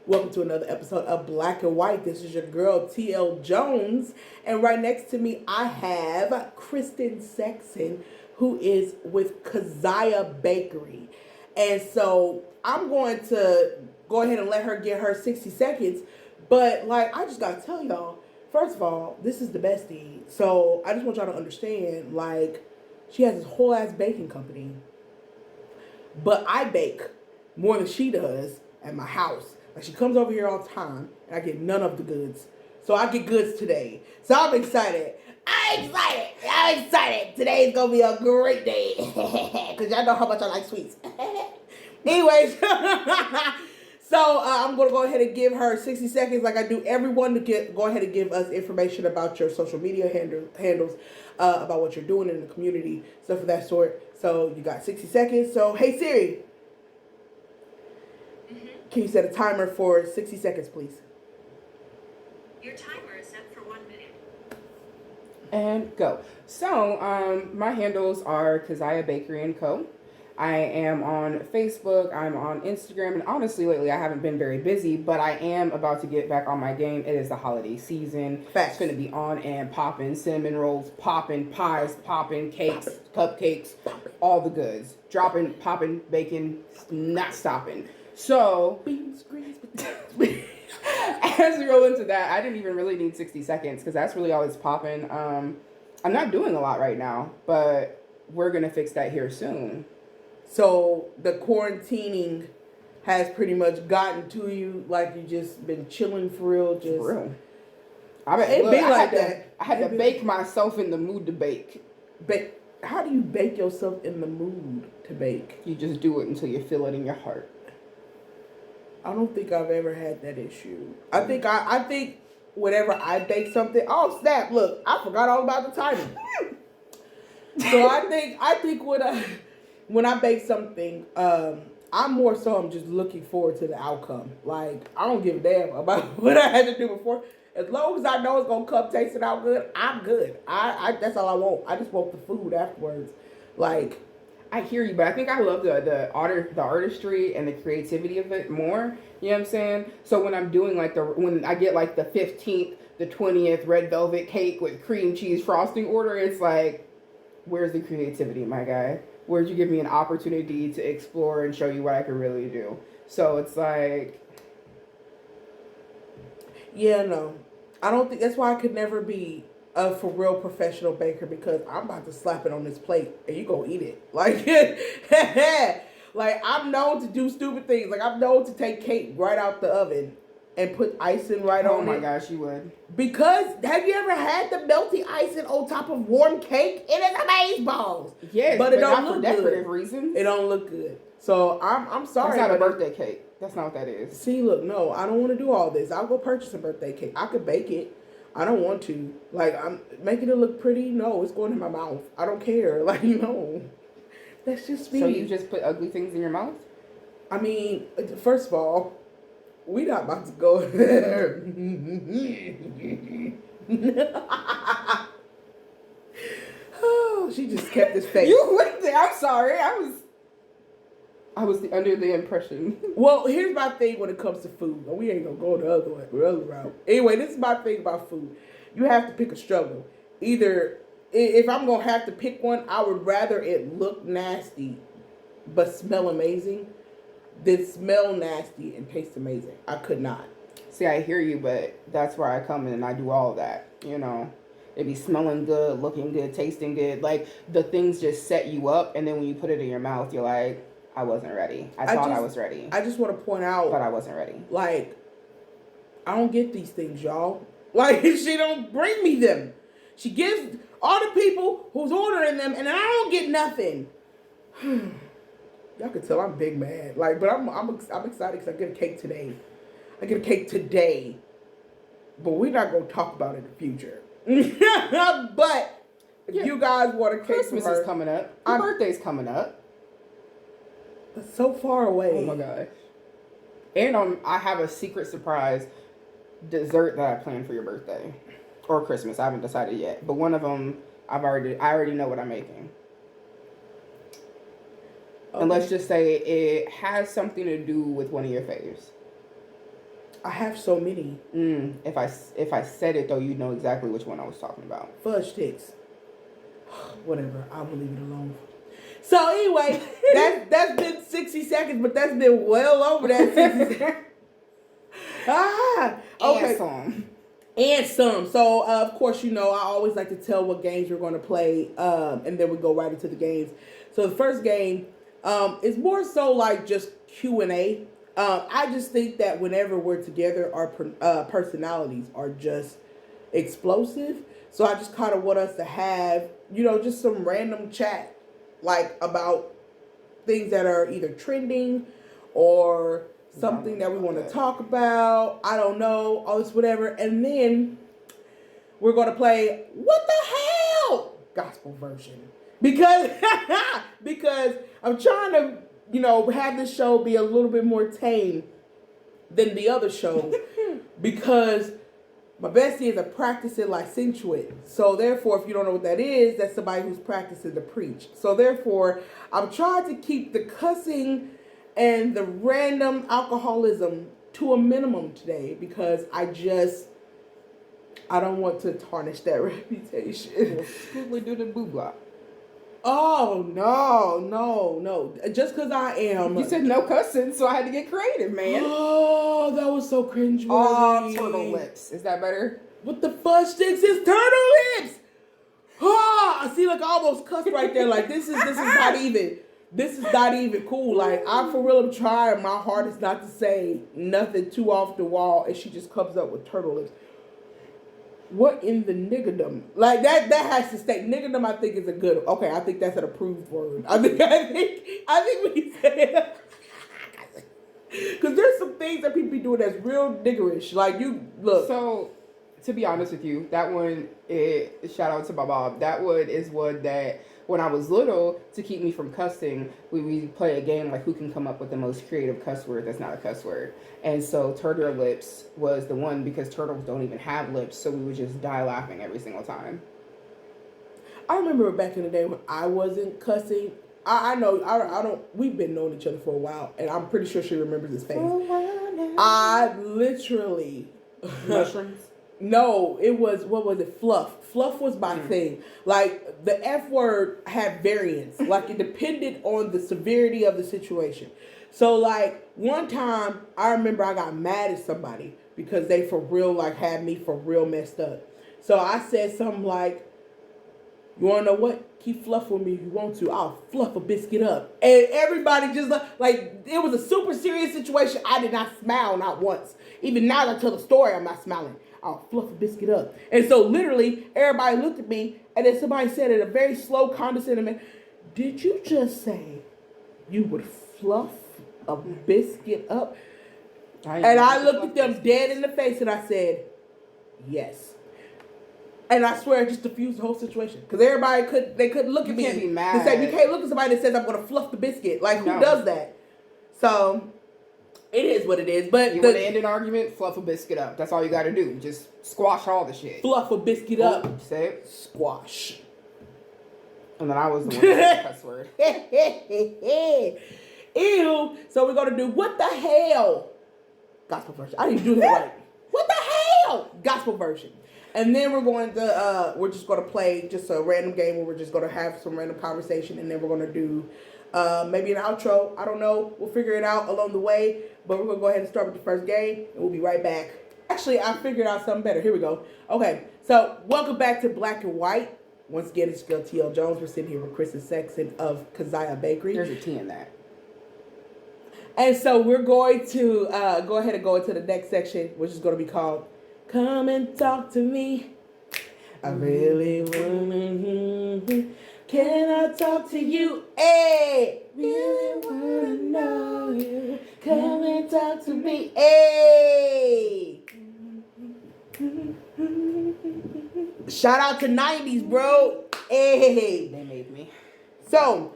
Welcome to another episode of Black and White. This is your girl TL Jones, and right next to me I have Kristen Sexton, who is with Keziah Bakery. And so I'm going to go ahead and let her get her 60 seconds. But like I just gotta tell y'all, first of all, this is the bestie. So I just want y'all to understand, like, she has this whole ass baking company. But I bake more than she does at my house. Like, she comes over here all the time, and I get none of the goods. So I get goods today. So I'm excited. I'm excited. Today's gonna be a great day. Because y'all know how much I like sweets. Anyways. So I'm going to go ahead and give her 60 seconds like I do everyone to go ahead and give us information about your social media handles, about what you're doing in the community, stuff of that sort. So you got 60 seconds. So, hey Siri, can you set a timer for 60 seconds, please? Your timer is set for 1 minute. And go. So, my handles are Keziah Bakery & Co. I am on Facebook, I'm on Instagram, and honestly, lately I haven't been very busy, but I am about to get back on my game. It is the holiday season. Facts. It's going to be on and popping, cinnamon rolls, popping, pies, popping, cakes, cupcakes, all the goods. Dropping, popping, baking, not stopping. So, as we roll into that, I didn't even really need 60 seconds because that's really all it's popping. I'm not doing a lot right now, but we're going to fix that here soon. So the quarantining has pretty much gotten to you, like you just been chilling for real. Just for real. I had to bake myself in the mood to bake. How do you bake yourself in the mood to bake? You just do it until you feel it in your heart. I don't think I've ever had that issue. I think whenever I bake something, oh snap! Look, I forgot all about the timing. So I think when I bake something, I'm just looking forward to the outcome. Like, I don't give a damn about what I had to do before. As long as I know it's gonna come tasting out good, I'm good. I that's all I want. I just want the food afterwards. Like, I hear you, but I think I love the artistry and the creativity of it more. You know what I'm saying? So when I'm doing when I get like the 15th, the 20th red velvet cake with cream cheese frosting order, it's like, where's the creativity, my guy? Where'd you give me an opportunity to explore and show you what I could really do? So it's like, yeah, no, I don't think that's why I could never be a for real professional baker, because I'm about to slap it on this plate and you gonna eat it. Like, like, I'm known to do stupid things. Like, I'm known to take cake right out the oven and put icing right on it. Oh my gosh, you would. Because have you ever had the melty icing on top of warm cake? It is amazeballs. Yes, but it don't not look for decorative good. reasons. It don't look good. So I'm sorry. That's not a birthday cake. That's not what that is. See, look, no, I don't want to do all this. I'll go purchase a birthday cake. I could bake it. I don't want to. Like, I'm making it look pretty. No, it's going in my mouth. I don't care. Like, no. That's just me. So you just put ugly things in your mouth? I mean, first of all, we not about to go there. Oh, she just kept this face. You went there. I'm sorry. I was under the impression. Well, here's my thing when it comes to food. We ain't gonna go the other route. Anyway, this is my thing about food. You have to pick a struggle. Either, if I'm gonna have to pick one, I would rather it look nasty but smell amazing than smell nasty and taste amazing. I could not. See, I hear you, but that's where I come in and I do all of that. You know, it be smelling good, looking good, tasting good. Like, the things just set you up, and then when you put it in your mouth, you're like, I wasn't ready. I thought I was ready. I just want to point out, but I wasn't ready. Like, I don't get these things, y'all. Like, she don't bring me them. She gives all the people who's ordering them, and I don't get nothing. Y'all can tell I'm big mad. Like, but I'm excited because I get a cake today. But we're not gonna talk about it in the future. But if you guys want a cake, Christmas is coming up. Your birthday's coming up. That's so far away. Oh my gosh. And I have a secret surprise dessert that I planned for your birthday or Christmas. I haven't decided yet, but one of them I already know what I'm making. Okay. And let's just say it has something to do with one of your faves. I have so many. If I said it though, you'd know exactly which one I was talking about. Fudge sticks. Whatever. I will leave it alone. So anyway, that's been 60 seconds, but that's been well over that 60 seconds. Okay. And some. So, of course, I always like to tell what games we're going to play, and then we go right into the games. So the first game is more so like just Q&A. I just think that whenever we're together, our personalities are just explosive. So I just kind of want us to have, just some random chat, like about things that are either trending or something that we want to talk about. I don't know, all this whatever. And then we're going to play What the Hell? Gospel version. Because I'm trying to, have this show be a little bit more tame than the other shows. Because my bestie is a practicing licentiate. So therefore, if you don't know what that is, that's somebody who's practicing to preach. So therefore, I'm trying to keep the cussing and the random alcoholism to a minimum today because I don't want to tarnish that reputation. We'll do the boo block. Oh, no. Just because I am. You said no cussing, so I had to get creative, man. Oh, that was so cringeworthy. Oh, turtle lips. Is that better? What the fudge sticks is turtle lips? Oh, I see, like, I almost cussed right there. Like, this is not even. This is not even cool. Like, I for real am trying my hardest not to say nothing too off the wall, and she just comes up with turtle lips. What in the niggerdom? Like, that has to stay. Niggerdom, I think, is a good. Okay, I think that's an approved word. I think when you say it, because there's some things that people be doing that's real niggerish. Like, you look. So, to be honest with you, that one, shout out to my mom. That one is one that when I was little, to keep me from cussing, we play a game like who can come up with the most creative cuss word that's not a cuss word. And so turtle lips was the one because turtles don't even have lips, so we would just die laughing every single time. I remember back in the day when I wasn't cussing. I know, I don't, we've been knowing each other for a while, and I'm pretty sure she remembers his face. I literally... Mushrooms? No, it was, what was it? Fluff. Fluff was my thing. Like, the F word had variance. Like, it depended on the severity of the situation. So, like, one time, I remember I got mad at somebody because they for real, like, had me for real messed up. So, I said something like, you want to know what? Keep fluffing with me if you want to. I'll fluff a biscuit up. And everybody just, like, it was a super serious situation. I did not smile, not once. Even now that I tell the story, I'm not smiling. I'll fluff a biscuit up. And so literally, everybody looked at me, and then somebody said in a very slow, condescending manner, did you just say you would fluff a biscuit up? And I looked at them dead in the face, and I said, yes. And I swear it just diffused the whole situation. Because everybody couldn't look at me. You can't be mad. And say, you can't look at somebody that says, I'm going to fluff the biscuit. Like, who does that? So... it is what it is, but... you want to end an argument? Fluff a biscuit up. That's all you got to do. Just squash all the shit. Fluff a biscuit up. Say it. Squash. And then I was the one that cuss word. Ew. So we're going to do What the Hell? Gospel version. I didn't do that right. What the hell? Gospel version. And then we're going to, we're just going to play just a random game where we're just going to have some random conversation. And then we're going to do... maybe an outro. I don't know. We'll figure it out along the way. But we're going to go ahead and start with the first game. And we'll be right back. Actually, I figured out something better. Here we go. Okay. So, welcome back to Black and White. Once again, it's your girl T.L. Jones. We're sitting here with Kristen Sexton of Keziah Bakery. There's a T in that. And so, we're going to go ahead and go into the next section, which is going to be called Come and Talk to Me. I really want to... Can I talk to you? Hey, really wanna know you. Come and talk to me. Hey. Shout out to 90s, bro. Hey. They made me. So,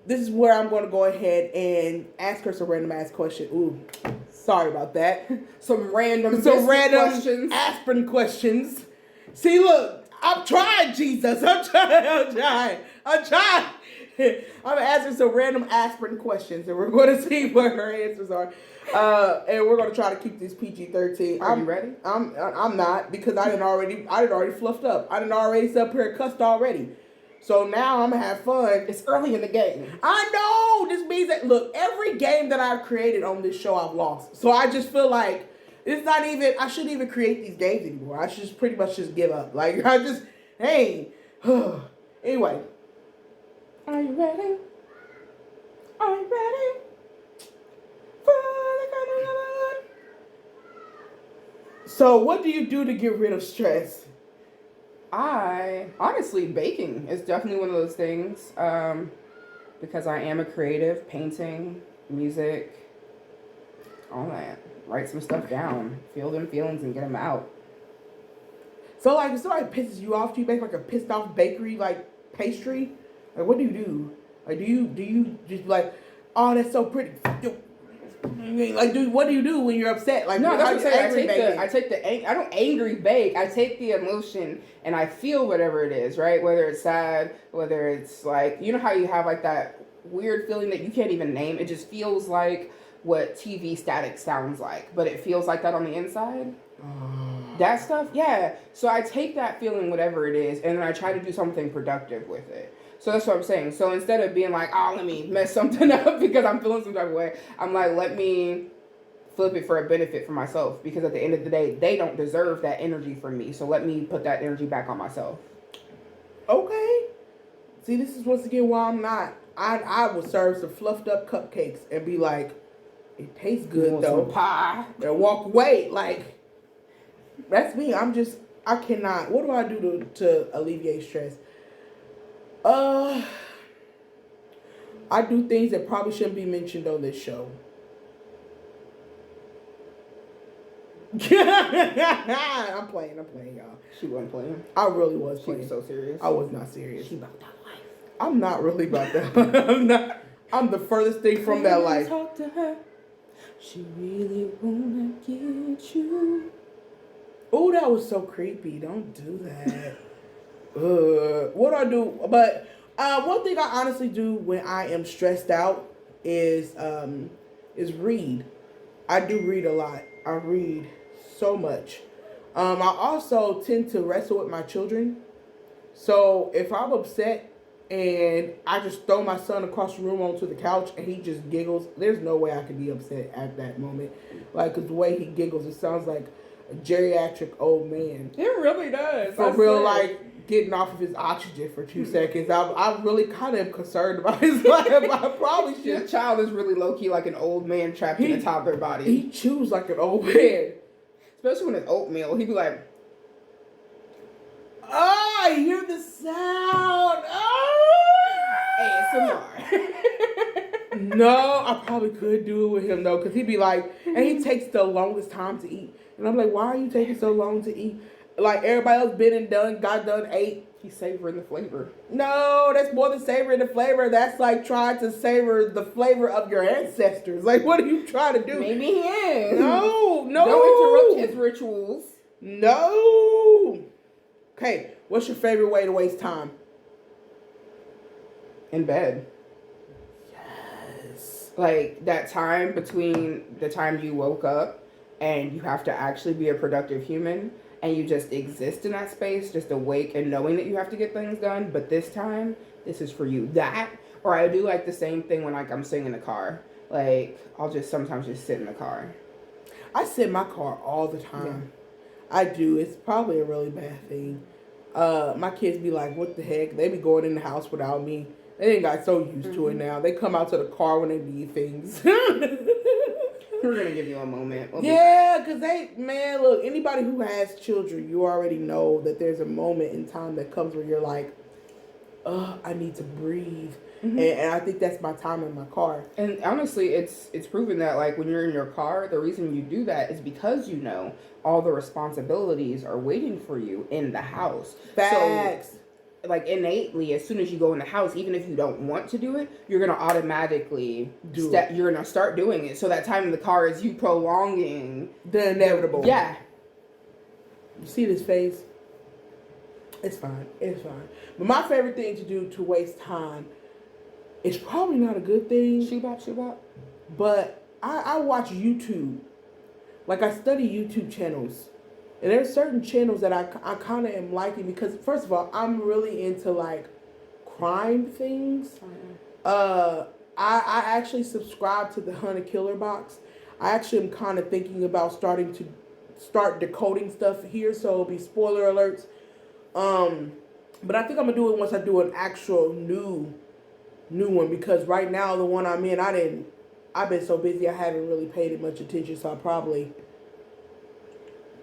this is where I'm going to go ahead and ask her some random ass question. Ooh, sorry about that. Some random questions. Aspirin questions. See, look. I'm trying, Jesus. I'm trying. I'm answering some random aspirin questions, and we're going to see what her answers are. And we're going to try to keep this PG-13. Are you ready? I'm not, because I didn't already fluffed up. I didn't already sit up here cussed already. So now I'm gonna have fun. It's early in the game. I know. This means that, look, every game that I've created on this show, I've lost. So I just feel like it's not even. I shouldn't even create these games anymore. I should just pretty much just give up. Like hey. Anyway. Are you ready? Are you ready? For the coming of the Lord? So what do you do to get rid of stress? Honestly, baking is definitely one of those things. Because I am a creative, painting, music, all that. Write some stuff down, feel them feelings, and get them out. So like, if somebody pisses you off, do you make like a pissed off bakery like pastry? Like, what do you do? Like, do you just like, oh, that's so pretty? Like, what do you do when you're upset? Like, no, that's what I'm saying. I I don't angry bake. I take the emotion and I feel whatever it is, right? Whether it's sad, whether it's like, you know how you have like that weird feeling that you can't even name. It just feels like what TV static sounds like, but it feels like that on the inside. That stuff, yeah. So I take that feeling, whatever it is, and then I try to do something productive with it. So that's what I'm saying. So instead of being like, oh, let me mess something up because I'm feeling some type of way, I'm like, let me flip it for a benefit for myself. Because at the end of the day, they don't deserve that energy from me. So let me put that energy back on myself. Okay. See, this is once again why I'm not. I would serve some fluffed up cupcakes and be like, it tastes good though. Pie. And walk away. Like, that's me. I cannot. What do I do to alleviate stress? I do things that probably shouldn't be mentioned on this show. I'm playing, y'all. She wasn't playing. I really was She playing. was so serious. I was not serious. She about that life. I'm not really about that. I'm not. I'm the furthest thing from that life. Talk to her. She really wanna get you. Oh, that was so creepy. Don't do that. What do I do? But one thing I honestly do when I am stressed out is read. I do read a lot. I read so much. I also tend to wrestle with my children. So if I'm upset and I just throw my son across the room onto the couch and he just giggles, there's no way I could be upset at that moment. Like, 'cause the way he giggles, it sounds like a geriatric old man. It really does. For real, like getting off of his oxygen for 2 seconds. I really kind of am concerned about his life. I probably should. Your child is really low key like an old man trapped in a toddler body. He chews like an old man. Especially when it's oatmeal. He'd be like, oh, I hear the sound. Oh! ASMR. No, I probably could do it with him though, because he'd be like, and he takes the longest time to eat. And I'm like, why are you taking so long to eat? Like, everybody else been and done, got done, ate. He's savoring the flavor. No, that's more than savoring the flavor. That's like trying to savor the flavor of your ancestors. Like, what are you trying to do? Maybe he is. No. Don't interrupt his rituals. No. Okay, what's your favorite way to waste time? In bed. Yes. Like, that time between the time you woke up and you have to actually be a productive human, and you just exist in that space, just awake and knowing that you have to get things done, but this time, this is for you. That, or I do like the same thing when like I'm sitting in the car. Like, I'll just sometimes just sit in the car. I sit in my car all the time. Yeah. I do. It's probably a really bad thing. My kids be like, what the heck? They be going in the house without me. They ain't got so used to it now. They come out to the car when they need things. We're going to give you a moment. Yeah, because look, anybody who has children, you already know that there's a moment in time that comes where you're like, I need to breathe. Mm-hmm. And I think that's my time in my car. And honestly, it's proven that like when you're in your car, the reason you do that is because you know all the responsibilities are waiting for you in the house. Facts. So, like innately, as soon as you go in the house, even if you don't want to do it, you're gonna automatically you're gonna start doing it. So that time in the car is you prolonging the inevitable. Yeah. You see this face? It's fine. It's fine. But my favorite thing to do to waste time, It's probably not a good thing. Shoebop. But I watch YouTube. Like, I study YouTube channels. And there's certain channels that I kind of am liking because, first of all, I'm really into, like, crime things. I actually subscribe to the Hunter Killer box. I actually am kind of thinking about starting to start decoding stuff here, so it'll be spoiler alerts. But I think I'm gonna do it once I do an actual new one, because right now the one I'm in, I've been so busy I haven't really paid it much attention, so I probably,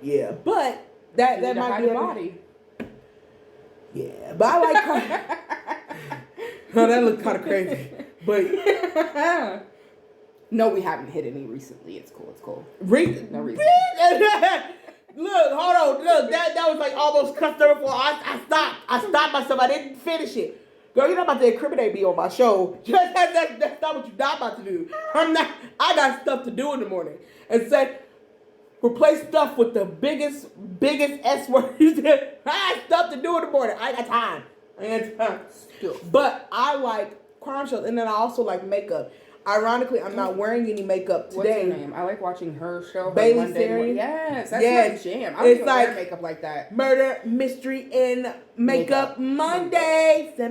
yeah. But that might be a body. Yeah, but I like. Oh, that looked kind of crazy, but no, we haven't hit any recently. It's cool. No reason. Look, hold on. Look, that was like almost customer for. I stopped myself. I didn't finish it. Girl, you're not about to incriminate me on my show. That's not what you're not about to do. I got stuff to do in the morning. And said, replace stuff with the biggest S word. I got stuff to do in the morning. I got time. But I like crime shows, and then I also like makeup. Ironically, I'm not wearing any makeup today. What's her name? I like watching her show. Bailey Sarian. Yes, that's my jam. I don't even wear makeup like that. Murder, mystery, and makeup Monday. Yeah,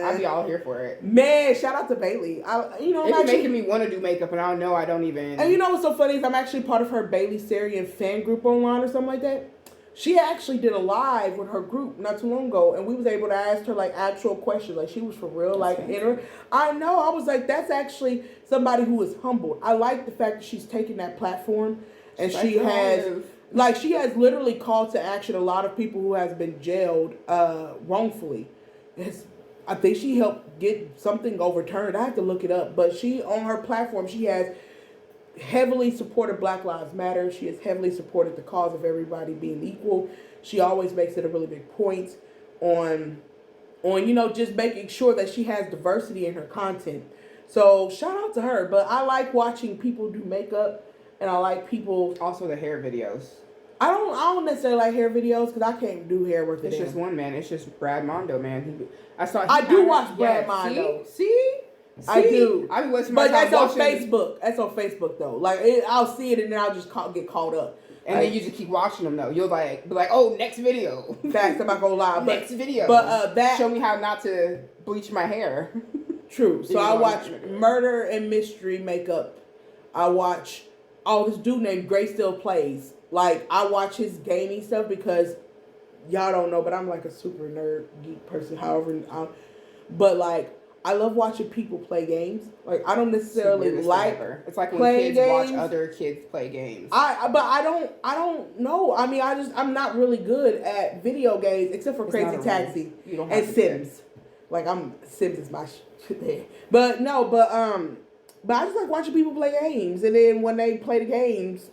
I'd be all here for it. Man, shout out to Bailey. It's making me want to do makeup, and I know I don't even. And you know what's so funny is I'm actually part of her Bailey Sarian fan group online or something like that. She actually did a live with her group not too long ago, and we was able to ask her like actual questions. Like, she was for real. Like, I know. I was like, that's actually somebody who is humbled. I like the fact that she's taken that platform, and she has literally called to action a lot of people who has been jailed wrongfully. I think she helped get something overturned. I have to look it up, but she on her platform she has heavily supported Black Lives Matter. She has heavily supported the cause of everybody being equal. She always makes it a really big point on just making sure that she has diversity in her content. So shout out to her. But I like watching people do makeup, and I like people also the hair videos. I don't necessarily like hair videos because I can't do hair worth it. It's just one man. It's just Brad Mondo, man. I do watch Brad Mondo. See? I do. I be wasting my time watching. Facebook. That's on Facebook though. Like I'll see it and then I'll just get caught up. And then you just keep watching them though. You'll be like, oh, next video. Facts. I'm not gonna lie. Next video. But that show me how not to bleach my hair. True. So I watch murder and mystery makeup. I watch this dude named Gray Still Plays. Like, I watch his gaming stuff because y'all don't know, but I'm like a super nerd geek person. But like, I love watching people play games. Like, I don't necessarily like. It's like when kids watch other kids play games. But I don't know. I mean, I'm not really good at video games except for Crazy Taxi and Sims. Like, Sims is my shit there. But I just like watching people play games, and then when they play the games,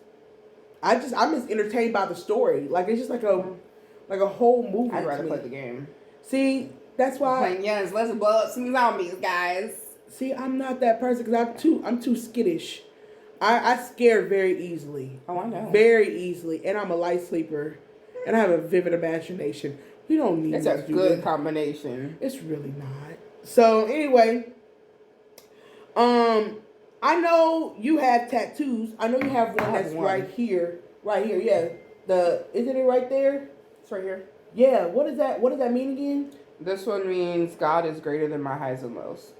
I'm just entertained by the story. Like, it's just like a whole movie. I'd rather play the game. See, that's why. Let's blow up some zombies, guys. See, I'm not that person because I'm too skittish. I scare very easily. Oh, I know. Very easily, and I'm a light sleeper, and I have a vivid imagination. We don't need. It's a good combination. It's really not. So anyway, I know you have tattoos. I know you have one that's right here. Right here, yeah. Isn't it right there? It's right here. Yeah. What does that mean again? This one means God is greater than my highs and lows.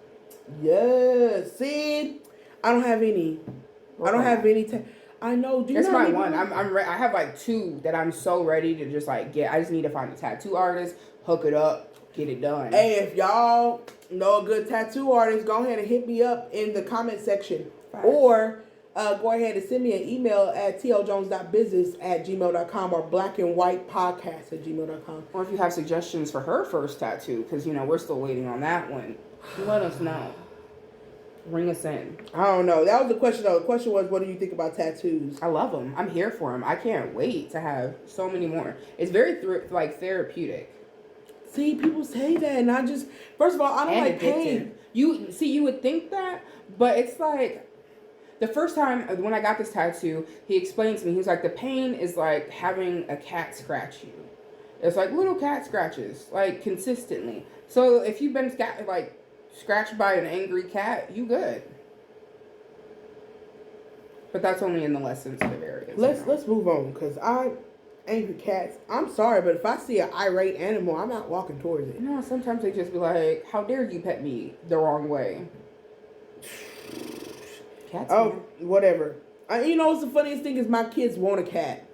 Yeah. See, I don't have any. I don't have any. I know. That's my one. I have like two that I'm so ready to just like get. I just need to find a tattoo artist, hook it up, get it done. Hey, if y'all know a good tattoo artist, go ahead and hit me up in the comment section. Right. Or go ahead and send me an email at tljones.business@gmail.com or blackandwhitepodcast@gmail.com. Or if you have suggestions for her first tattoo, because, we're still waiting on that one, let us know. Ring us in. I don't know. That was the question, though. The question was, what do you think about tattoos? I love them. I'm here for them. I can't wait to have so many more. It's very, therapeutic. See, people say that, and I just... First of all, I don't like pain. You would think that, but it's like... The first time when I got this tattoo, he explained to me, he was like, the pain is like having a cat scratch you. It's like little cat scratches, like consistently. So if you've been scratched by an angry cat, you good. But that's only in the less sensitive areas. Let's move on, because angry cats. I'm sorry, but if I see an irate animal, I'm not walking towards it. No, sometimes they just be like, "How dare you pet me the wrong way?" Cats. Oh, whatever. You know what's the funniest thing is my kids want a cat.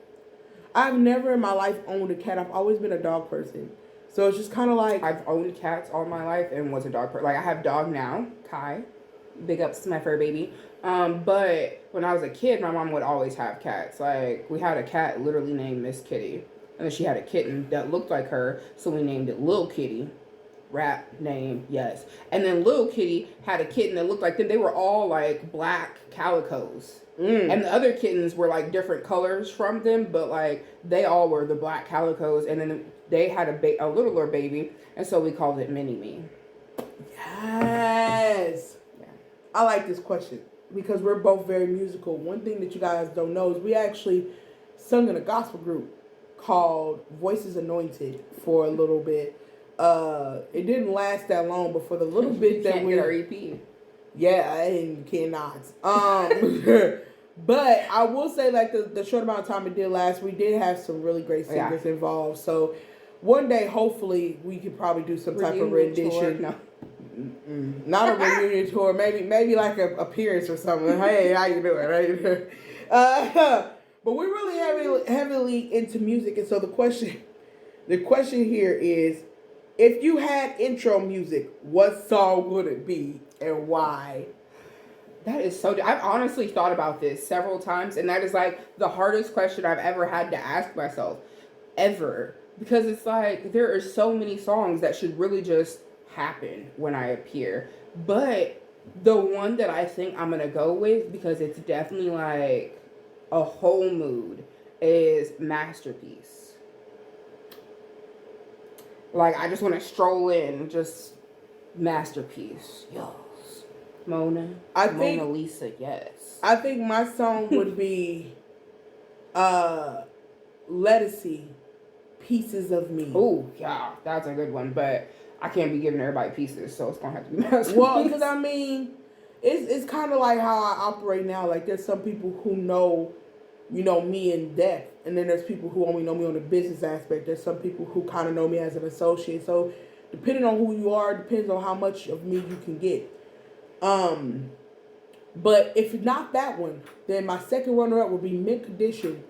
I've never in my life owned a cat. I've always been a dog person. So it's just kind of like I've owned cats all my life and was a dog person. Like I have a dog now, Kai. Big ups to my fur baby. But when I was a kid, my mom would always have cats. Like we had a cat literally named Miss Kitty, and then she had a kitten that looked like her, so we named it Lil Kitty. Rap name, yes. And then Lil Kitty had a kitten that looked like them. They were all like black calicos. And the other kittens were like different colors from them, but like they all were the black calicos. And then they had a littler baby, and so we called it Mini Me. Yes. Yeah. I like this question because we're both very musical. One thing that you guys don't know is we actually sung in a gospel group called Voices Anointed for a little bit. It didn't last that long, but for the little bit that we get our EP. Yeah, I cannot. But I will say, like the short amount of time it did last, we did have some really great singers involved. So one day, hopefully, we could probably do some type of rendition. No. Not a reunion tour. Maybe like a appearance or something. Hey, how you doing? How you doing? But we're really heavily into music, and so the question here is, if you had intro music, what song would it be and why? That is so... I've honestly thought about this several times, and that is like the hardest question I've ever had to ask myself. Ever. Because it's like, there are so many songs that should really just happen when I appear. But the one that I think I'm going to go with, because it's definitely like a whole mood, is Masterpiece. Like, I just want to stroll in, just Masterpiece. Yes. Mona Lisa, yes. I think my song would be Lettucey, Pieces of Me. Oh, yeah, that's a good one, but I can't be giving everybody pieces, so it's going to have to be Masterpiece. Well, because I mean, it's kind of like how I operate now. Like, there's some people who know, me in depth, and then there's people who only know me on the business aspect. There's some people who kind of know me as an associate. So, depending on who you are, depends on how much of me you can get. But if not that one, then my second runner-up would be Mint Condition.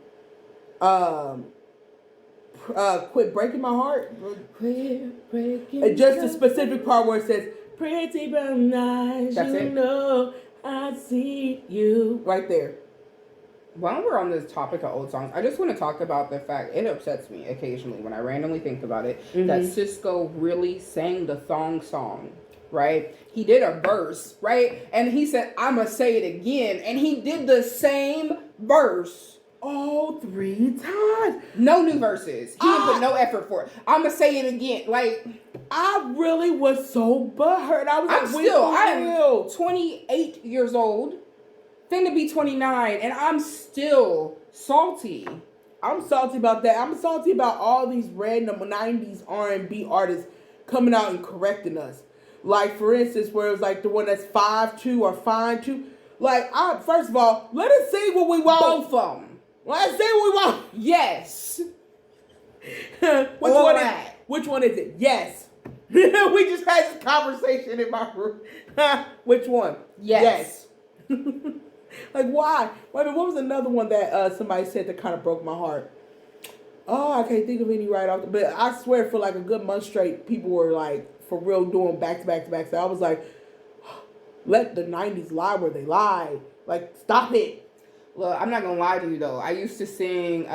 Quit Breaking My Heart. Quit breaking. And just the specific part where it says, pretty brown eyes, know I see you. Right there. While we're on this topic of old songs, I just want to talk about the fact, it upsets me occasionally when I randomly think about it, that Cisco really sang the thong song, right? He did a verse, right? And he said, I'ma say it again. And he did the same verse all 3 times. No new verses. He didn't put no effort for it. I'ma say it again. Like, I really was so butthurt. I was I'm 28 years old. Finna be 29, and I'm still salty. I'm salty about that. I'm salty about all these random 90s R&B artists coming out and correcting us. Like, for instance, where it was like the one that's 5'2" or 5'2". Like, first of all, let us see what we want. Both of them. Let's see what we want. Yes. Which one is it? Yes. We just had this conversation in my room. Which one? Yes. Like, why? Wait a minute, what was another one that somebody said that kind of broke my heart? Oh, I can't think of any right off. But I swear for like a good month straight, people were like, for real, doing back to back to back. So I was like, let the 90s lie where they lie. Like, stop it. Look, I'm not going to lie to you, though. I used to sing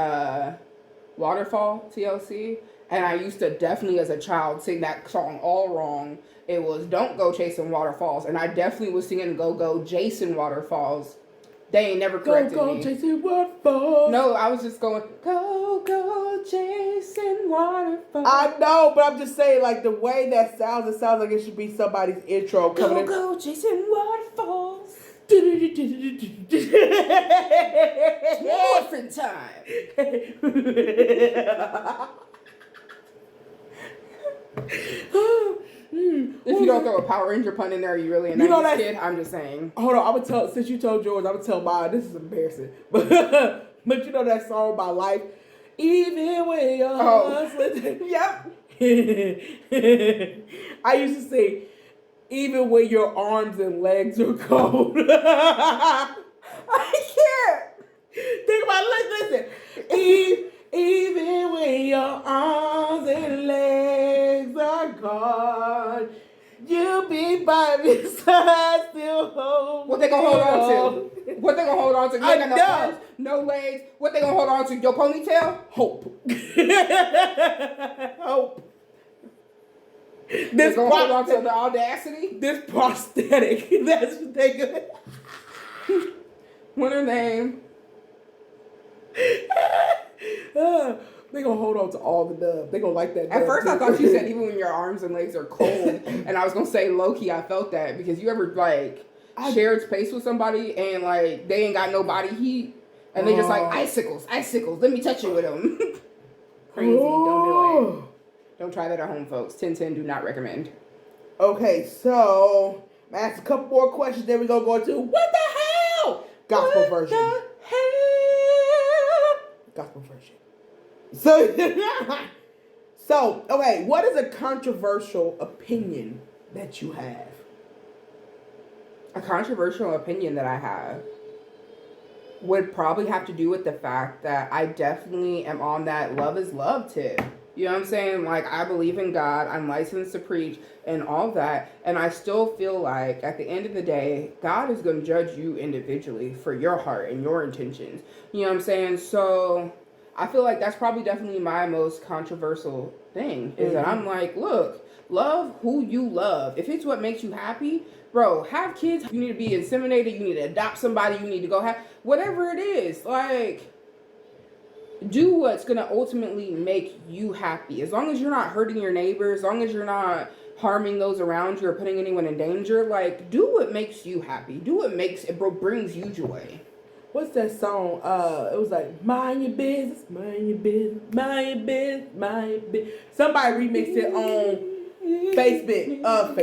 Waterfall, TLC. And I used to definitely, as a child, sing that song all wrong. It was Don't Go Chasing Waterfalls. And I definitely was singing Go Jason Waterfalls. They ain't never corrected me. Go chasing waterfalls. No, I was just going, go chasing waterfalls. I know, but I'm just saying, like, the way that sounds, it sounds like it should be somebody's intro coming in. Go chasing waterfalls. Morphin' time. don't throw a Power Ranger pun in there, are you really a 90s kid? I'm just saying. Hold on, I would tell, since you told yours, I would tell mine. This is embarrassing. But you know that song by Life? Even when you're hustling. Yep. I used to say, even when your arms and legs are cold. I can't. Think about it. Listen. Even when your arms and legs are gone, you'll be by my side, still hold. What they gonna hold on to? What they gonna hold on to? You ain't got no arms, no legs. What they gonna hold on to? Your ponytail? Hope. Hope. They gonna hold on to the audacity? This prosthetic. That's what they gonna. What her name? They gonna hold on to all the dub. They gonna like that dub. At first I thought you said even when your arms and legs are cold. And I was gonna say low-key I felt that. Because you ever like shared space with somebody and like they ain't got no body heat. And they just like icicles. Let me touch you with them. Crazy. Don't do it. Don't try that at home, folks. 10-10 do not recommend. Okay, so I'm gonna ask a couple more questions. Then we're gonna go into what the hell? Gospel version. The hell? Gospel version. So okay, what is a controversial opinion that you have? A controversial opinion that I have would probably have to do with the fact that I definitely am on that love is love tip. You know what I'm saying? Like, I believe in God. I'm licensed to preach and all that. And I still feel like at the end of the day, God is going to judge you individually for your heart and your intentions. You know what I'm saying? So I feel like that's probably definitely my most controversial thing is that I'm like, look, love who you love. If it's what makes you happy, bro, have kids. You need to be inseminated. You need to adopt somebody. You need to go have whatever it is. Like, do what's going to ultimately make you happy. As long as you're not hurting your neighbor, as long as you're not harming those around you or putting anyone in danger, like, do what makes you happy. Do what brings you joy. What's that song? It was like, mind your business, mind your business, mind your business, mind your business. Somebody remixed it on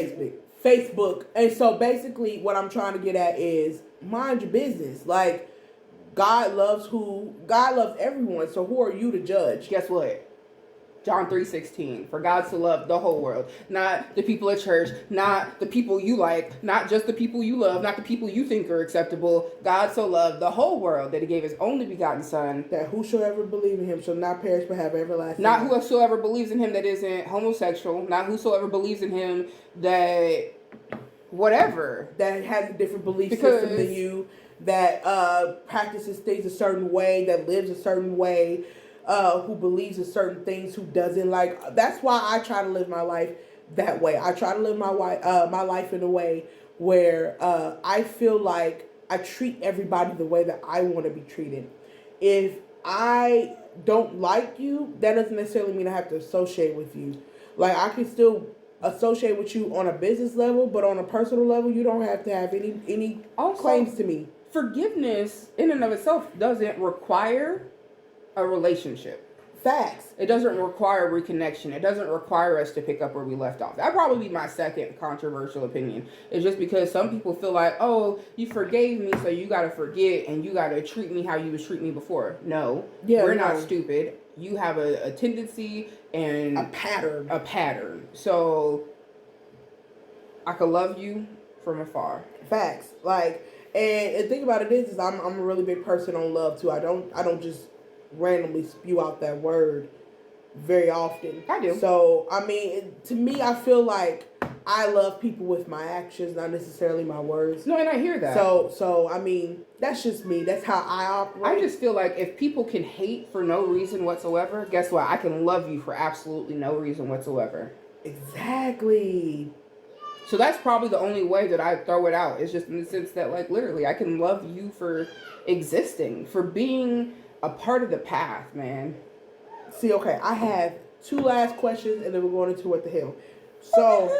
Facebook. And so basically what I'm trying to get at is mind your business. Like, God loves everyone. So who are you to judge? Guess what? John 3:16. For God so loved the whole world. Not the people at church. Not the people you like. Not just the people you love. Not the people you think are acceptable. God so loved the whole world that he gave his only begotten son. That whosoever believe in him shall not perish but have everlasting life. Not whosoever believes in him that isn't homosexual. Not whosoever believes in him that whatever. That has a different belief system than you. That practices things a certain way, that lives a certain way, who believes in certain things, who doesn't. Like, that's why I try to live my life that way. I try to live my life in a way where I feel like I treat everybody the way that I want to be treated. If I don't like you, that doesn't necessarily mean I have to associate with you. Like, I can still associate with you on a business level, but on a personal level, you don't have to have any claims to me. Forgiveness in and of itself doesn't require a relationship. Facts. It doesn't require reconnection. It doesn't require us to pick up where we left off. That'd probably be my second controversial opinion. It's just because some people feel like, oh, you forgave me, so you gotta forget and you gotta treat me how you was treating me before. No, we're not stupid. You have a tendency and a pattern. So I could love you from afar. Facts. Like, and the thing about it is I'm a really big person on love too. I don't just randomly spew out that word very often. I do. So I mean, to me, I feel like I love people with my actions, not necessarily my words. No, and I hear that. So I mean, that's just me. That's how I operate. I just feel like if people can hate for no reason whatsoever, guess what? I can love you for absolutely no reason whatsoever. Exactly. So that's probably the only way that I throw it out. It's just in the sense that, like, literally, I can love you for existing, for being a part of the path, man. See, okay, I have two last questions, and then we're going into what the hell. So,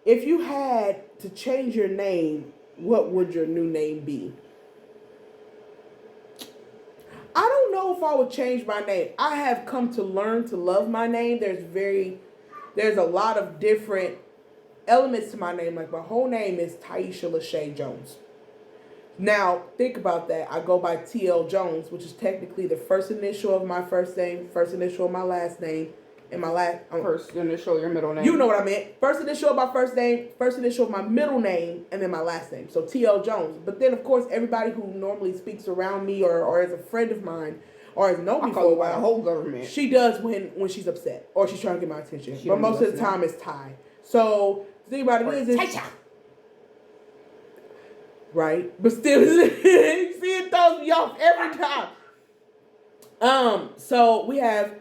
if you had to change your name, what would your new name be? I don't know if I would change my name. I have come to learn to love my name. There's a lot of different elements to my name. Like my whole name is Taisha Lachey Jones. Now, think about that. I go by T.L. Jones, which is technically the first initial of my first name, first initial of my last name, and my last... First initial, your middle name. You know what I meant. First initial of my first name, first initial of my middle name, and then my last name. So T.L. Jones. But then, of course, everybody who normally speaks around me or is a friend of mine or has known me for a while... the whole government. She does when she's upset or she's trying to get my attention. But most of the time, it's Ty. So, the thing about it is... Right, but still, see, it throws me off every time. So we have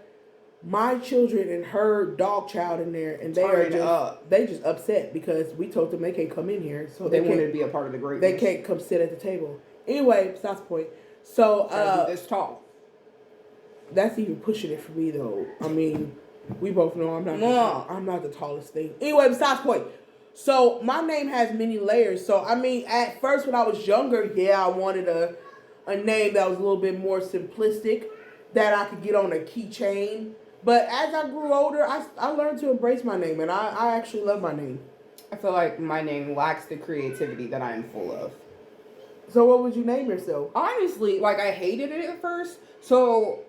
my children and her dog child in there, and they just upset because we told them they can't come in here, so they wanted to be a part of the greatness. They can't come sit at the table. Anyway, besides the point. So this tall. That's even pushing it for me though. I mean, we both know I'm not the tallest thing. Anyway, besides the point. So, my name has many layers. So, I mean, at first when I was younger, I wanted a name that was a little bit more simplistic, that I could get on a keychain. But as I grew older, I learned to embrace my name, and I actually love my name. I feel like my name lacks the creativity that I am full of. So, what would you name yourself? Honestly, like, I hated it at first. So,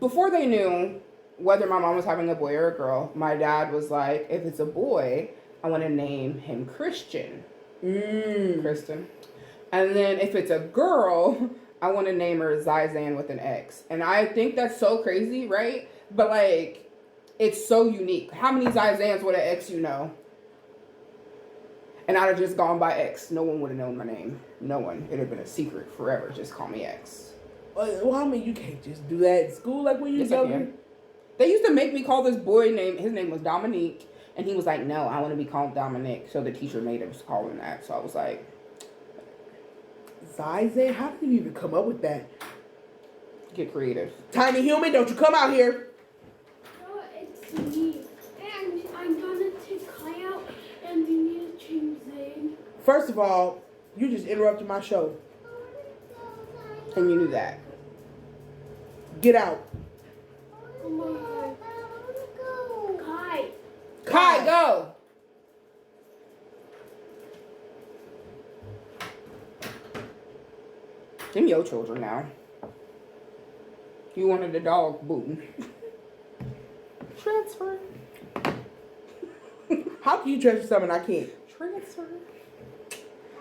before they knew whether my mom was having a boy or a girl, my dad was like, if it's a boy... I want to name him Christian. Kristen. And then if it's a girl, I want to name her Zizan with an X. And I think that's so crazy, right? But, like, it's so unique. How many Zizans with an X you know? And I'd have just gone by X. No one would have known my name. No one. It would have been a secret forever. Just call me X. Well, I mean, you can't just do that at school like when you were younger. They used to make me call this boy name. His name was Dominique. And he was like, no, I want to be called Dominic. So the teacher made him call him that. So I was like... Zizan? How did you even come up with that? Get creative. Tiny human, don't you come out here. No, it's me. And I'm gonna take Kai out and you need to choose Zane. First of all, you just interrupted my show. And you knew that. Get out. Oh my God. Kai, go! Them your children now. You wanted a dog, boo. Transfer. How can you transfer something I can't? Transfer.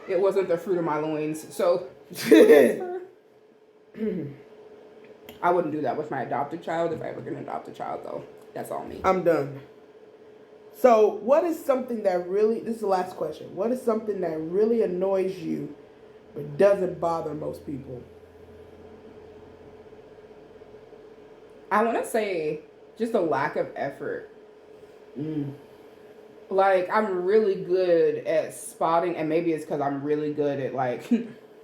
It wasn't the fruit of my loins, so transfer. I wouldn't do that with my adopted child if I ever gonna adopt a child, though. That's all me. I'm done. So, what is something that really... This is the last question. What is something that really annoys you but doesn't bother most people? I want to say just a lack of effort. Like, I'm really good at spotting, and maybe it's because I'm really good at, like,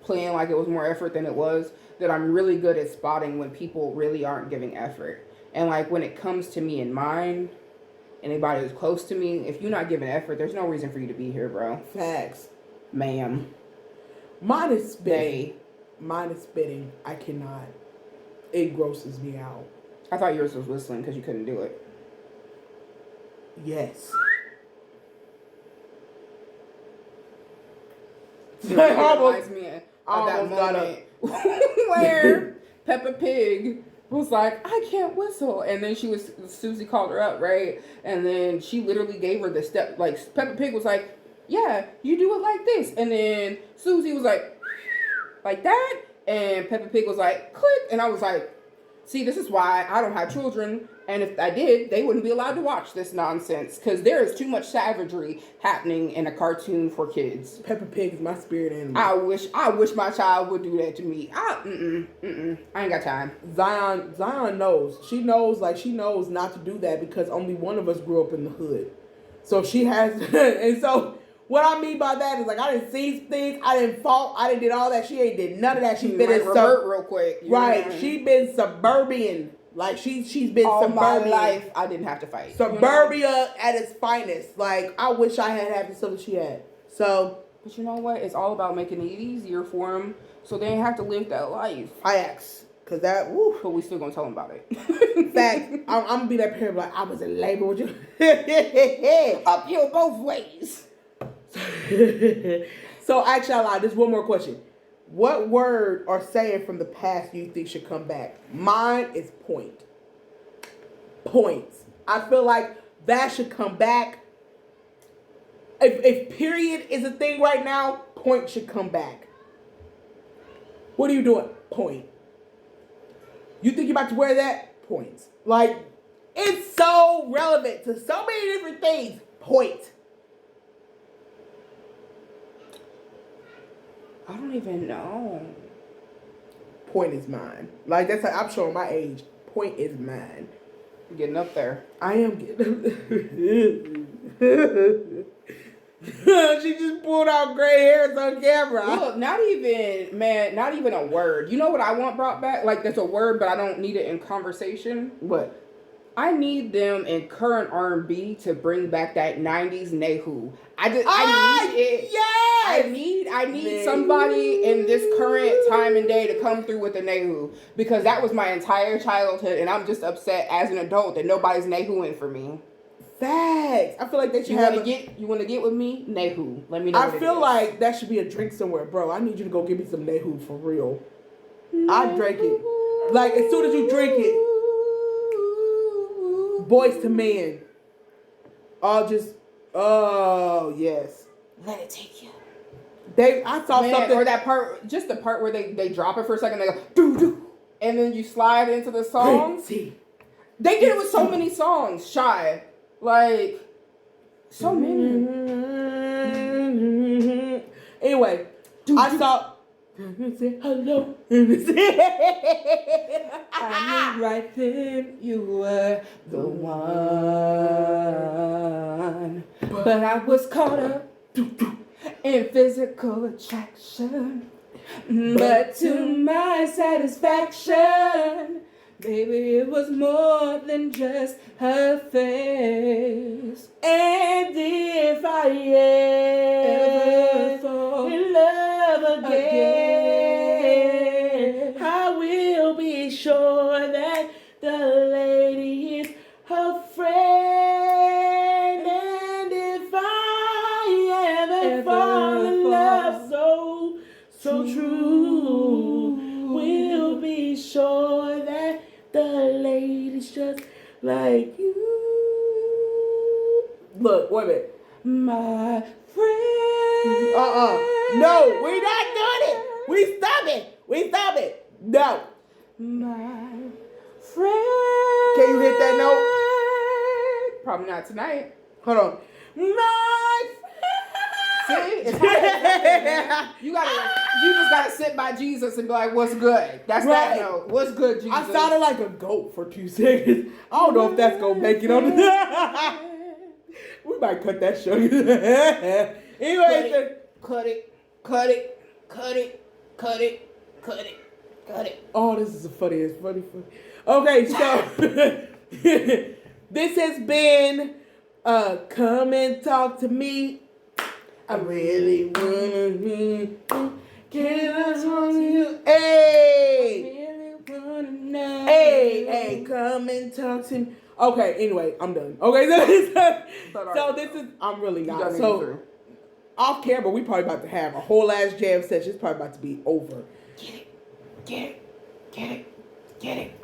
playing like it was more effort than it was, that I'm really good at spotting when people really aren't giving effort. And, like, when it comes to me and mine... Anybody who's close to me, if you're not giving effort, there's no reason for you to be here, bro. Facts. Ma'am. Mine is spitting. Mine is spitting. I cannot. It grosses me out. I thought yours was whistling because you couldn't do it. Yes. It reminds me of that moment where Peppa Pig was like, I can't whistle. And then Susie called her up, right? And then she literally gave her the step, like, Peppa Pig was like, yeah, you do it like this. And then Susie was like that. And Peppa Pig was like, click. And I was like, see, this is why I don't have children. And if I did, they wouldn't be allowed to watch this nonsense. Because there is too much savagery happening in a cartoon for kids. Peppa Pig is my spirit animal. I wish my child would do that to me. I ain't got time. Zion knows. She knows not to do that because only one of us grew up in the hood. So she has, and so what I mean by that is, like, I didn't see things, I didn't fall, I didn't did all that. She ain't did none of that. She's been in revert real quick. Right. She been suburban. Like, she's been all suburban. my life, I didn't have to fight. Suburbia at its finest. Like, I wish I had the stuff that she had. So. But you know what? It's all about making it easier for them so they ain't have to live that life. I ask. Cause that, woo. But we still gonna tell them about it. Fact, I'm gonna be that parent like I was in labor with you. Uphill both ways. So actually, I lied. There's one more question. What word or saying from the past you think should come back? Mine is point. Points. I feel like that should come back. If period is a thing right now, point should come back. What are you doing? Point. You think you're about to wear that? Points. Like, it's so relevant to so many different things. Point. I don't even know. Point is mine. Like, that's how I'm showing my age. Point is mine. I'm getting up there. I am getting. She just pulled out gray hairs on camera. Look, not even a word. You know what I want brought back? Like, there's a word, but I don't need it in conversation. What? I need them in current R&B to bring back that 90s Nehu. I need it. Yes! I need somebody in this current time and day to come through with the Nehu, because that was my entire childhood, and I'm just upset as an adult that nobody's Nehuing for me. Facts. I feel like they should You want to get with me? Nehu. Let me know. I feel like that should be a drink somewhere, bro. I need you to go give me some Nehu for real. I drank it. Like, as soon as you drink it, Boys to Men. Oh yes. Let it take you. I saw something. Or that part, just the part where they drop it for a second, they go doo doo, and then you slide into the song. Crazy. They did it with so many songs. Shy, like so many. Anyway, I saw. Say hello. I knew right then you were the one, but I was caught up in physical attraction. But to my satisfaction, baby, it was more than just her face. And if I ever fall in love again, I will be sure that the lady is her friend. And if I ever fall in love so true, we'll be sure that the lady's just like you. Look, wait a minute. My friend. No, we're not doing it. We stop it. No. My friend. Can you hit that note? Probably not tonight. Hold on. My See, it's hard. You just gotta sit by Jesus and be like, "What's good?" That's Right. that note. What's good, Jesus? I sounded like a goat for 2 seconds. I don't know if that's gonna make it on the. We might cut that show. Anyway, cut it. oh, this is the funniest. Funny. Okay, so this has been Come and Talk to Me. I really wanna be. Can I talk to you? Hey, hey, come and talk to me. Okay, anyway, I'm done. Okay, so this is, I'm really not. So, off camera, we probably about to have a whole ass jam session. It's probably about to be over. Get it.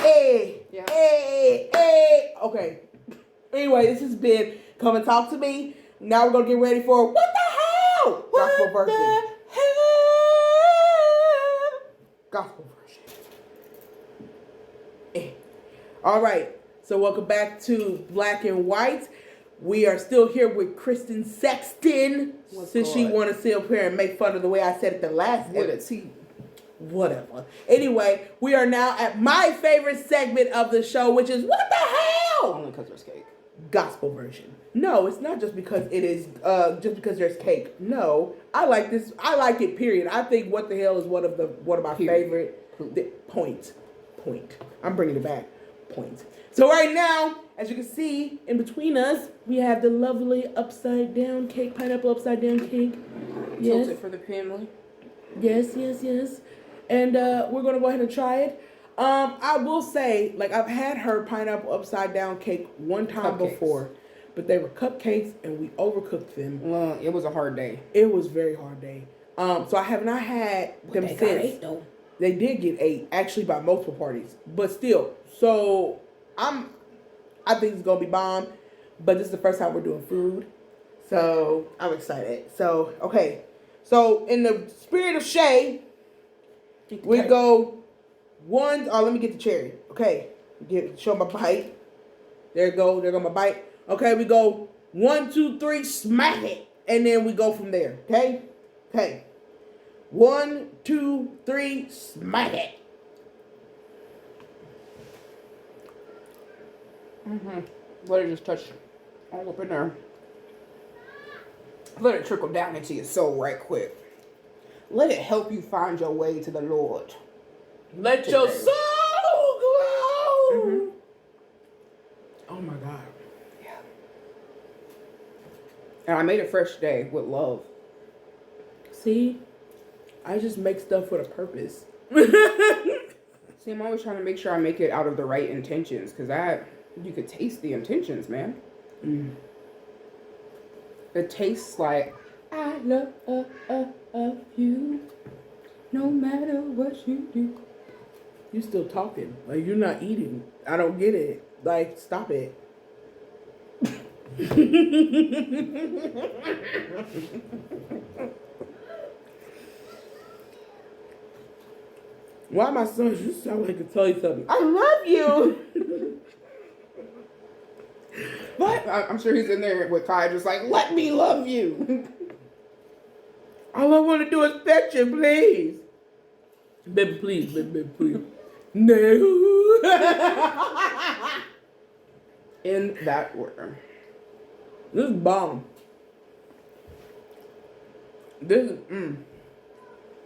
Hey, Yeah. hey. Okay. Anyway, this has been Come and Talk to Me. Now we're going to get ready for What the Hell? Gospel version. Gospel version. All right. So welcome back to Black and White. We are still here with Kristen Sexton. Since she want to sit up here and make fun of the way I said it the last episode. Whatever. Anyway, we are now at my favorite segment of the show, which is What the Hell? Only because there's cake. Gospel version. No, it's not just because it is just because there's cake. No, I like this. I like it. Period. I think What the Hell is one of my favorite. Point. I'm bringing it back. Point. So right now, as you can see, in between us, we have the lovely upside down cake, pineapple upside down cake. Yes. Tilted for the family. Yes. And we're gonna go ahead and try it. I will say, like, I've had her pineapple upside down cake one time Cupcakes. before, but they were cupcakes and we overcooked them. Well, it was a hard day. It was a very hard day. So I have not had them They got since. 8 though. They did get 8, actually by multiple parties, but still. So I think it's gonna be bomb. But this is the first time we're doing food, so I'm excited. So okay, so in the spirit of Shay, we go one. Oh, let me get the cherry. Okay, show my bite. There you go. There go my bite. Okay, we go 1, 2, 3, smack it, and then we go from there. Okay, okay. 1, 2, 3, smack it. Let it just touch all up in there. Let it trickle down into your soul right quick. Let it help you find your way to the Lord. Let your soul glow. Oh my God. Yeah. And I made it fresh today with love. See, I just make stuff with a purpose. See, I'm always trying to make sure I make it out of the right intentions, because you could taste the intentions, man. It tastes like I love you, no matter what you do. You still talking. Like, you're not eating. I don't get it. Like, stop it. Why my sons? You sound like I tell you something. I love you. But I'm sure he's in there with Kai, just like, let me love you. All I want to do is pet you, please. Baby, please, baby, please. No. In that order. This is bomb. This is,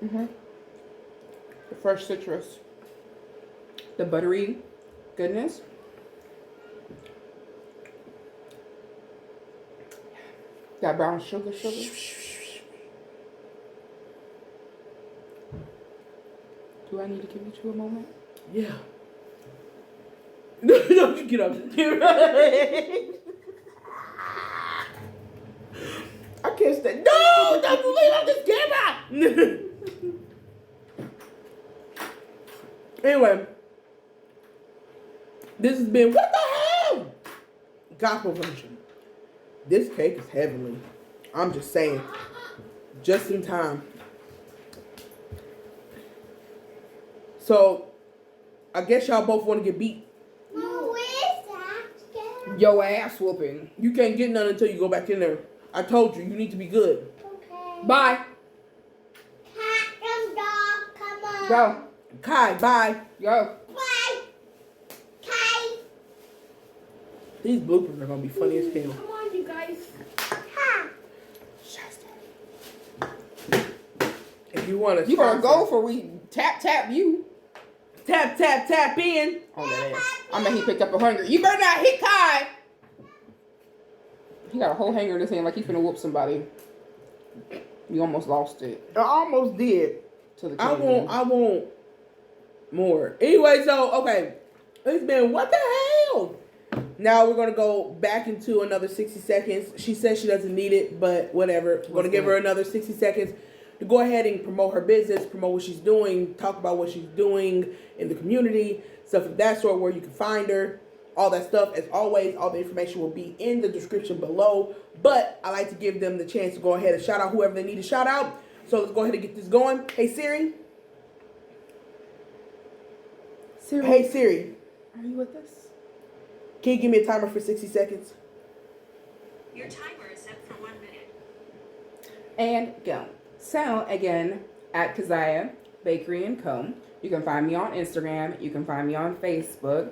The fresh citrus. The buttery goodness. That brown sugar. Do I need to give you two a moment? Yeah. Don't you get up. I can't stand. No! Don't you leave out this camera! Anyway. This has been What the Hell? Gospel version. This cake is heavenly. I'm just saying. Just in time. So, I guess y'all both want to get beat. Yo ass whooping. You can't get none until you go back in there. I told you, you need to be good. Okay. Bye. Cat and dog, come on. Go. Kai, bye. Go. Bye. Kai. These bloopers are going to be funny as hell. Come on, you guys. Ha. If you want to... You better go for we tap you. Tap in. Oh, that ass. I mean, he picked up 100. You better not hit Kai. He got a whole hanger in his hand like he's finna whoop somebody. You almost lost it. I almost did. To the I want more. Anyway, so, okay. It's been What the Hell? Now we're going to go back into another 60 seconds. She says she doesn't need it, but whatever. We're going to give her another 60 seconds to go ahead and promote her business, promote what she's doing, talk about what she's doing in the community, stuff of that sort, where you can find her, all that stuff. As always, all the information will be in the description below, but I like to give them the chance to go ahead and shout out whoever they need to shout out. So let's go ahead and get this going. Hey Siri. Siri. Hey Siri. Are you with us? Can you give me a timer for 60 seconds? Your timer is set for 1 minute. And go. So, again, at Keziah Bakery and Co. You can find me on Instagram. You can find me on Facebook.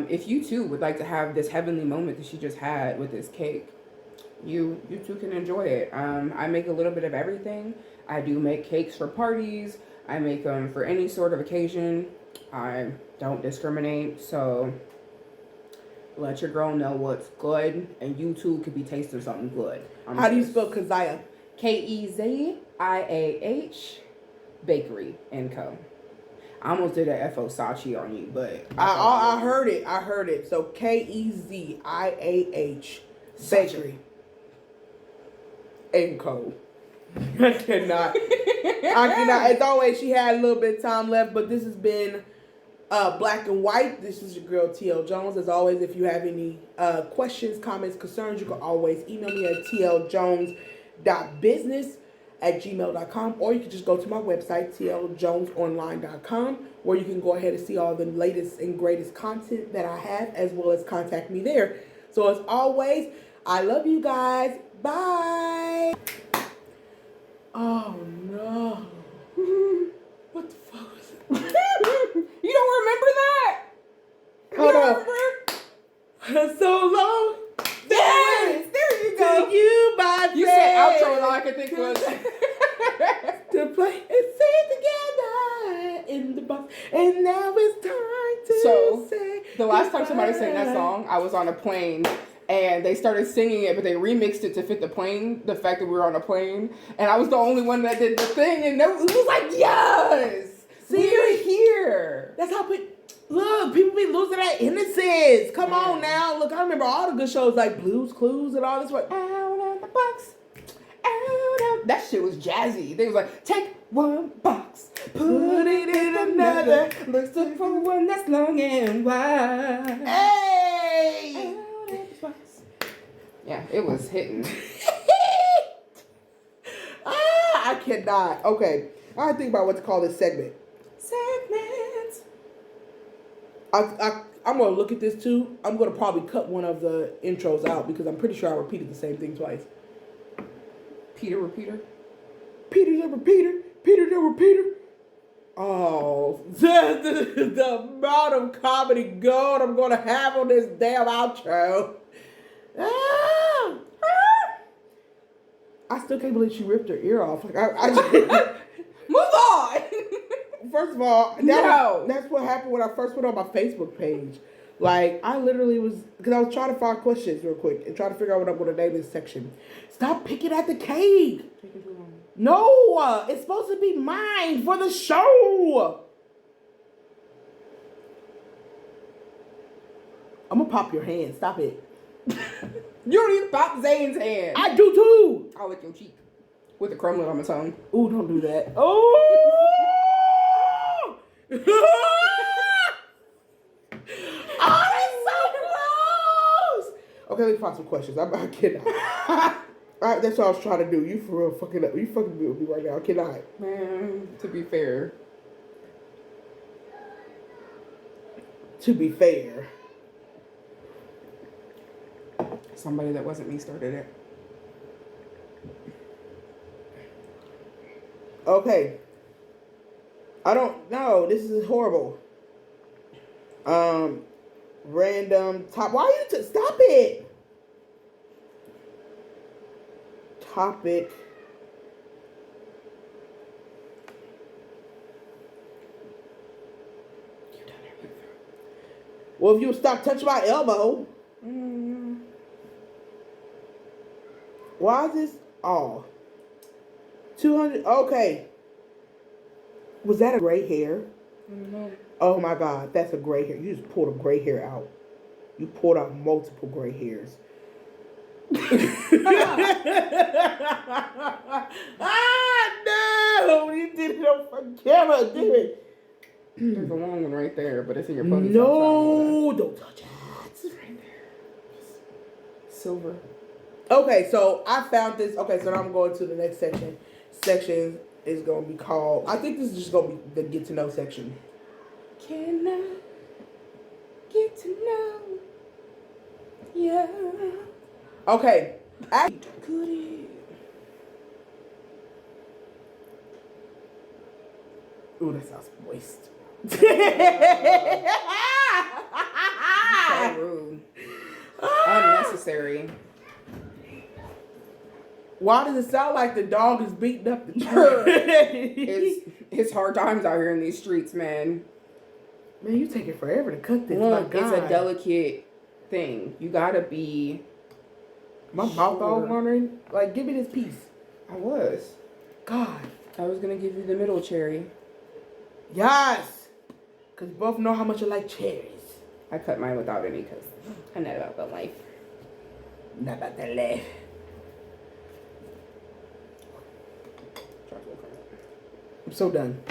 If you, too, would like to have this heavenly moment that she just had with this cake, you too can enjoy it. I make a little bit of everything. I do make cakes for parties. I make them for any sort of occasion. I don't discriminate. So, let your girl know what's good. And you, too, could be tasting something good. How do you spell Keziah? Keziah Bakery and Co. I almost did a FO Sachi on you, but I heard it. I heard it. So KEZIAH Bakery and Co. I cannot. I cannot. As always, she had a little bit of time left, but this has been Black and White. This is your girl TL Jones. As always, if you have any questions, comments, concerns, you can always email me at tljones.business@gmail.com, or you can just go to my website, tljonesonline.com, where you can go ahead and see all the latest and greatest content that I have, as well as contact me there. So as always, I love you guys. Bye. Oh no. What the fuck was it? You don't remember that? Hold you on. Remember? So long. Yes, there you go. To you, my You friend. said outro, and all I could think was to play and sing together in the box. And now it's time to say the last time somebody sang that song, I was on a plane. And they started singing it, but they remixed it to fit the plane, the fact that we were on a plane. And I was the only one that did the thing, and it was like, yes! See, you're here! That's how look, people be losing their innocence. Come on now. Look, I remember all the good shows like Blue's Clues and all this. Out of the box. That shit was jazzy. They was like, take one box, put it in another. Let's look for one that's long and wide. Hey! Yeah, it was hitting. I cannot. Okay, I gotta think about what to call this segment. Segments. I'm gonna look at this too. I'm gonna probably cut one of the intros out because I'm pretty sure I repeated the same thing twice. Peter repeater. Peter the repeater. Peter the repeater. Oh, the amount of comedy gold I'm gonna have on this damn outro. I still can't believe she ripped her ear off. Like I Move on. First of all, that's what happened when I first went on my Facebook page. Like, I literally was, because I was trying to find questions real quick and trying to figure out what I'm going to name this section. Stop picking at the cake. No, it's supposed to be mine for the show. I'm going to pop your hand. Stop it. You don't even pop Zane's hand. I do too. I'll lick your cheek with a crumblet on my tongue. Ooh, don't do that. Oh! Oh, that's so gross! Okay, let me find some questions. I cannot. Alright, that's what I was trying to do. You for real fucking up. You fucking with me right now. I cannot. Man, to be fair. Somebody that wasn't me started it. Okay. I don't know. This is horrible. Random top. Why are you stop it? Topic. You done everything. Well, if you stop touching my elbow. Why is this? Oh. 200. Okay. Was that a gray hair? No. Oh my God, that's a gray hair. You just pulled a gray hair out. You pulled out multiple gray hairs. No! You did it on camera, did it? There's a long one right there, but it's in your ponytail. No, don't touch it. It's right there. Silver. Okay, so I found this. Okay, so now I'm going to the next section. Section is going to be called, I think this is just going to be the get to know section. Can I get to know you? Okay. Ooh, that sounds moist. So rude. Unnecessary. Why does it sound like the dog is beating up the tree? It's hard times out here in these streets, man. Man, you take it forever to cut this. Look, my God. it's a delicate thing. You gotta be. My mouth all wandering. Like, give me this piece. I was God. gonna give you the middle cherry. Yes. Because both know how much I like cherries. I cut mine without any because I'm not about the life. Not about that laugh. I'm so done.